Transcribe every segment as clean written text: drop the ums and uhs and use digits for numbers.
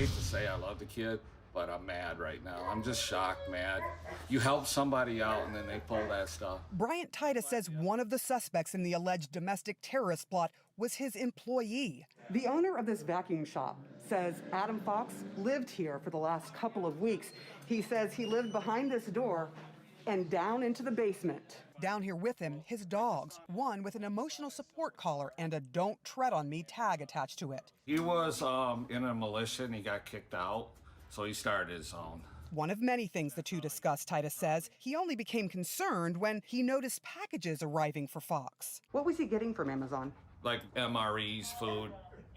hate to say I love the kid, but I'm mad right now. I'm just shocked, mad. You help somebody out and then they pull that stuff. Bryant Titus says one of the suspects in the alleged domestic terrorist plot was his employee. The owner of this vacuum shop says Adam Fox lived here for the last couple of weeks. He says he lived behind this door and down into the basement. Down here with him, his dogs, one with an emotional support collar and a "Don't Tread on Me" tag attached to it. He was in a militia and he got kicked out, so he started his own. One of many things the two discussed, Titus says. He only became concerned when he noticed packages arriving for Fox. What was he getting from Amazon? Like MREs, food,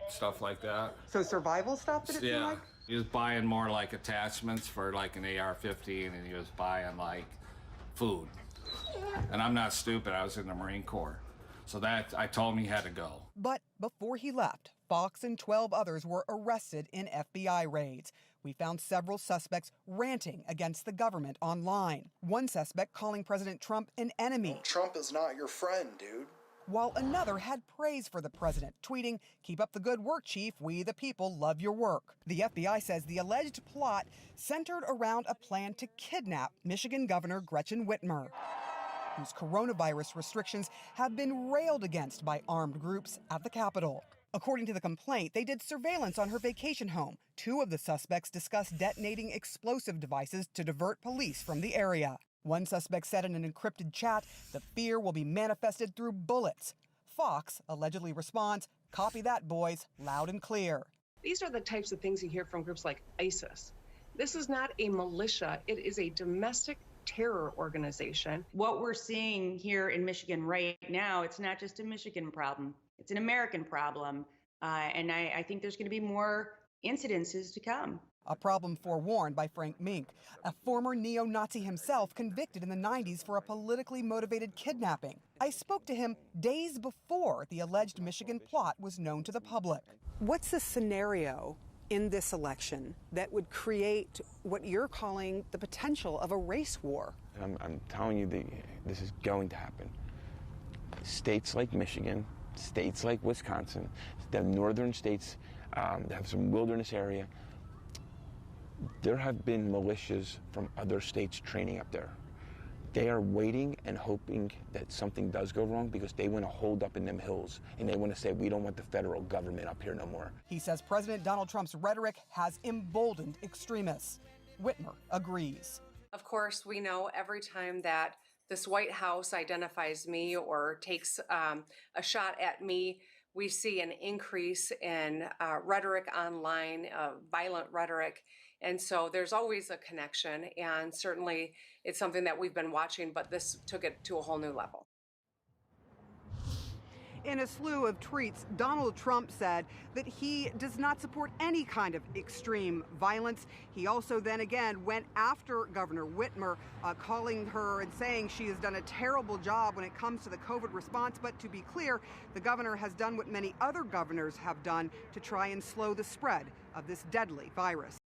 stuff like that. So survival stuff that it seemed like? He was buying more like attachments for like an AR-15 and he was buying like food. And I'm not stupid, I was in the Marine Corps. So I told him he had to go. But before he left, Fox and 12 others were arrested in FBI raids. We found several suspects ranting against the government online. One suspect calling President Trump an enemy. Trump is not your friend, dude. While another had praise for the president, tweeting, "Keep up the good work, Chief. We, the people, love your work." The FBI says the alleged plot centered around a plan to kidnap Michigan Governor Gretchen Whitmer, whose coronavirus restrictions have been railed against by armed groups at the Capitol. According to the complaint, they did surveillance on her vacation home. Two of the suspects discussed detonating explosive devices to divert police from the area. One suspect said in an encrypted chat, "The fear will be manifested through bullets." Fox allegedly responds, "Copy that, boys, loud and clear." These are the types of things you hear from groups like ISIS. This is not a militia. It is a domestic terror organization. What we're seeing here in Michigan right now, it's not just a Michigan problem. It's an American problem. And I think there's going to be more incidences to come. A problem forewarned by Frank Mink, a former neo-Nazi himself convicted in the 90s for a politically motivated kidnapping. I spoke to him days before the alleged Michigan plot was known to the public. What's the scenario in this election that would create what you're calling the potential of a race war? I'm telling you, this is going to happen. States like Michigan, states like Wisconsin, the northern states that have some wilderness area, there have been militias from other states training up there. They are waiting and hoping that something does go wrong because they want to hold up in them hills and they want to say, we don't want the federal government up here no more. He says President Donald Trump's rhetoric has emboldened extremists. Whitmer agrees. Of course, we know every time that this White House identifies me or takes a shot at me, we see an increase in rhetoric online, violent rhetoric. And so there's always a connection, and certainly it's something that we've been watching, but this took it to a whole new level. In a slew of tweets, Donald Trump said that he does not support any kind of extreme violence. He also then again went after Governor Whitmer, calling her and saying she has done a terrible job when it comes to the COVID response. But to be clear, the governor has done what many other governors have done to try and slow the spread of this deadly virus.